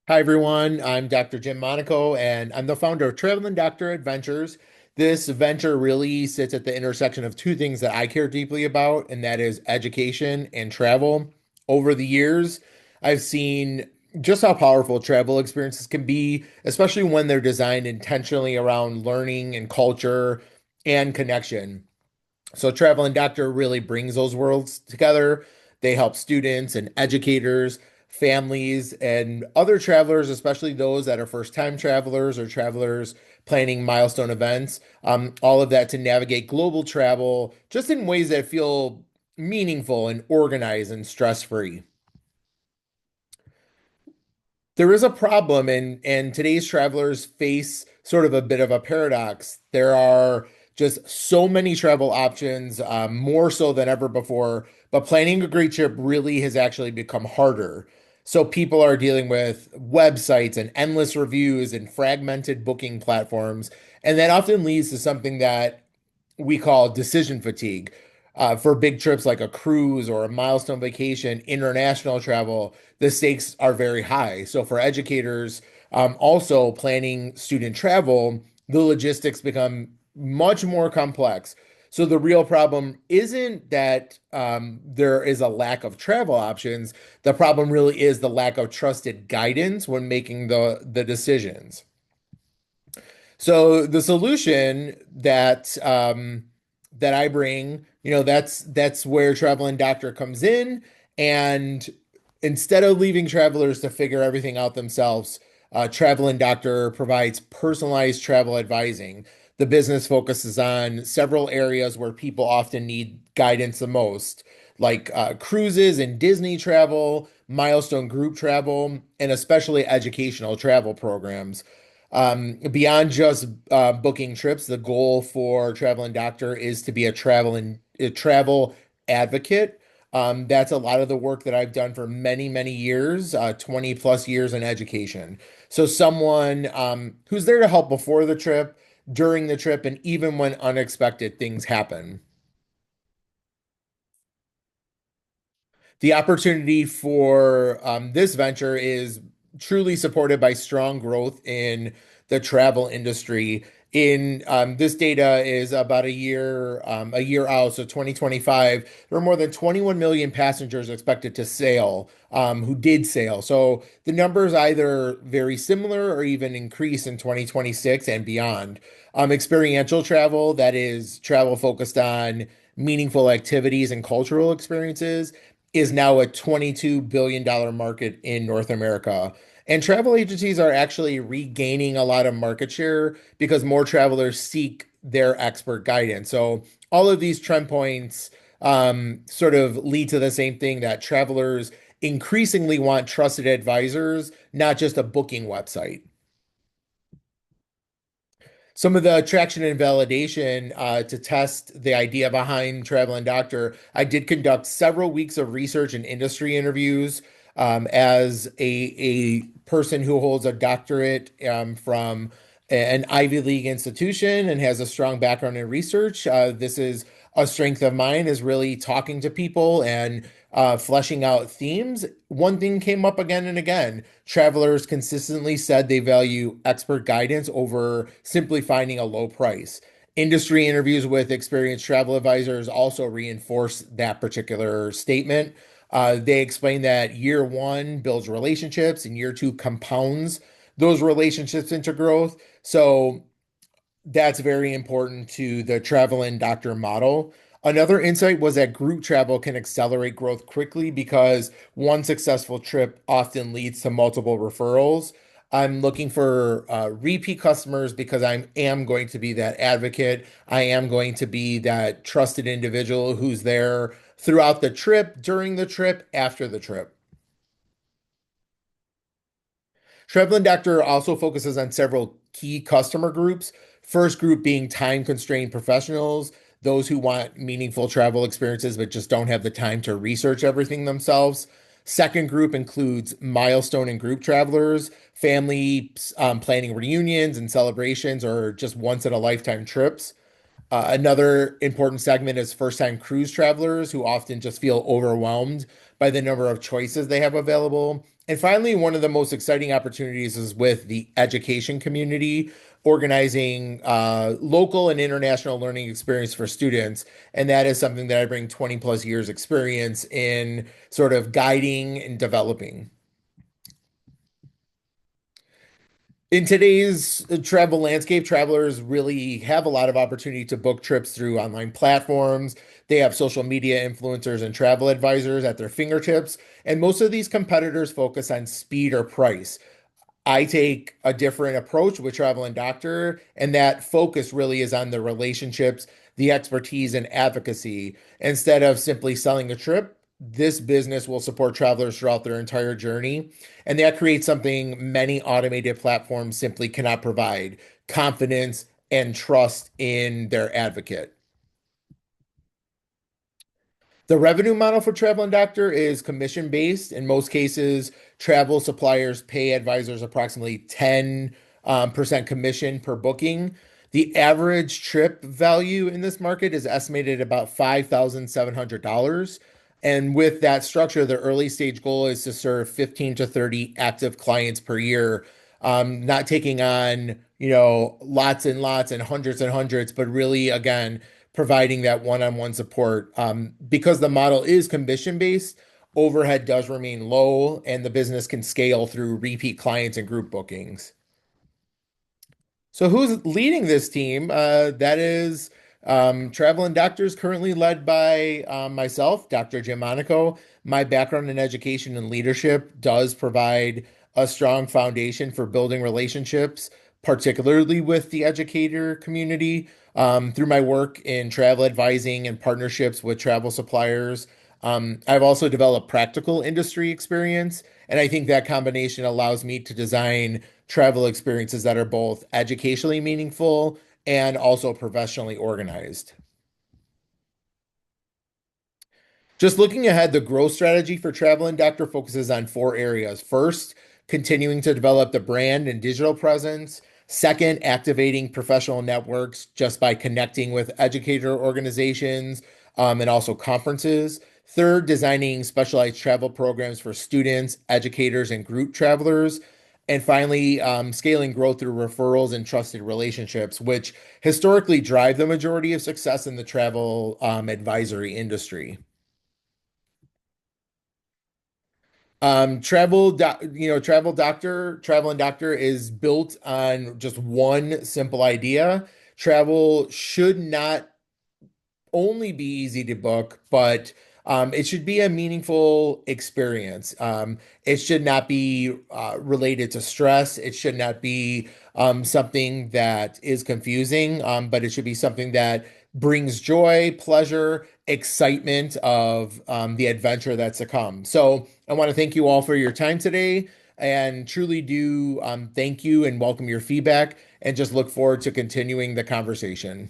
Hi, everyone. I'm Dr. Jim Monaco, and I'm the founder of Travelin Doctor Adventures. This venture really sits at the intersection of two things that I care deeply about, and that is education and travel. Over the years, I've seen just how powerful travel experiences can be, especially when they're designed intentionally around learning and culture and connection. So Traveling Doctor really brings those worlds together. They help students and educators, families, and other travelers, especially those that are first-time travelers or travelers planning milestone events, all of that to navigate global travel just in ways that feel meaningful and organized and stress-free. There is a problem, and today's travelers face sort of a bit of a paradox. There are just so many travel options, more so than ever before, but planning a great trip really has actually become harder. So people are dealing with websites and endless reviews and fragmented booking platforms, and that often leads to something that we call decision fatigue. For big trips like a cruise or a milestone vacation, international travel, the stakes are very high. So for educators, also planning student travel, the logistics become much more complex. So the real problem isn't that there is a lack of travel options. The problem really is the lack of trusted guidance when making the decisions. So the solution that I bring, that's where Traveling Doctor comes in. And instead of leaving travelers to figure everything out themselves, Traveling Doctor provides personalized travel advising. The business focuses on several areas where people often need guidance the most, like cruises and Disney travel, milestone group travel, and especially educational travel programs. Beyond just booking trips, the goal for Traveling Doctor is to be a travel advocate. That's a lot of the work that I've done for many, many years, 20 plus years in education. So someone who's there to help before the trip, during the trip, and even when unexpected things happen. The opportunity for this venture is truly supported by strong growth in the travel industry. In This data is about a year out, so 2025. There are more than 21 million passengers expected to sail, who did sail. So the numbers either very similar or even increase in 2026 and beyond. Experiential travel, that is travel focused on meaningful activities and cultural experiences, is now a $22 billion market in North America. And travel agencies are actually regaining a lot of market share because more travelers seek their expert guidance. So all of these trend points sort of lead to the same thing, that travelers increasingly want trusted advisors, not just a booking website. Some of the traction and validation to test the idea behind Traveling Doctor, I did conduct several weeks of research and industry interviews as a person who holds a doctorate from an Ivy League institution and has a strong background in research. This is a strength of mine, is really talking to people and fleshing out themes. One thing came up again and again. Travelers consistently said they value expert guidance over simply finding a low price. Industry interviews with experienced travel advisors also reinforce that particular statement. They explain that year one builds relationships and year two compounds those relationships into growth. So that's very important to the travel and doctor model. Another insight was that group travel can accelerate growth quickly because one successful trip often leads to multiple referrals. I'm looking for repeat customers because I am going to be that advocate. I am going to be that trusted individual who's there throughout the trip, during the trip, after the trip. Traveling Doctor also focuses on several key customer groups. First group being time-constrained professionals, those who want meaningful travel experiences but just don't have the time to research everything themselves. Second group includes milestone and group travelers, families planning reunions and celebrations or just once in a lifetime trips. Another important segment is first-time cruise travelers who often just feel overwhelmed by the number of choices they have available. And finally, one of the most exciting opportunities is with the education community, organizing local and international learning experience for students. And that is something that I bring 20 plus years experience in sort of guiding and developing. In today's travel landscape, travelers really have a lot of opportunity to book trips through online platforms. They have social media influencers and travel advisors at their fingertips. And most of these competitors focus on speed or price. I take a different approach with Travel and Doctor, and that focus really is on the relationships, the expertise, and advocacy. Instead of simply selling a trip, this business will support travelers throughout their entire journey. And that creates something many automated platforms simply cannot provide: confidence and trust in their advocate. The revenue model for Travel and Doctor is commission based. In most cases, travel suppliers pay advisors approximately 10 percent commission per booking. The average trip value in this market is estimated at about $5,700. And with that structure, the early stage goal is to serve 15 to 30 active clients per year, not taking on, lots and hundreds, but really, again, providing that one-on-one support. Because the model is commission based, overhead does remain low, and the business can scale through repeat clients and group bookings. So who's leading this team? That is Travel and Doctors, currently led by myself, Dr. Jim Monaco. My background in education and leadership does provide a strong foundation for building relationships, particularly with the educator community, through my work in travel advising and partnerships with travel suppliers. I've also developed practical industry experience, and I think that combination allows me to design travel experiences that are both educationally meaningful and also professionally organized. Just looking ahead, the growth strategy for Travel and Doctor focuses on four areas. First, continuing to develop the brand and digital presence. Second, activating professional networks just by connecting with educator organizations and also conferences. Third, designing specialized travel programs for students, educators, and group travelers. And finally, scaling growth through referrals and trusted relationships, which historically drive the majority of success in the travel advisory industry. Travel and Doctor is built on just one simple idea. Travel should not only be easy to book, but it should be a meaningful experience. It should not be related to stress. It should not be something that is confusing, but it should be something that brings joy, pleasure, excitement of the adventure that's to come. So I want to thank you all for your time today and truly do thank you and welcome your feedback and just look forward to continuing the conversation.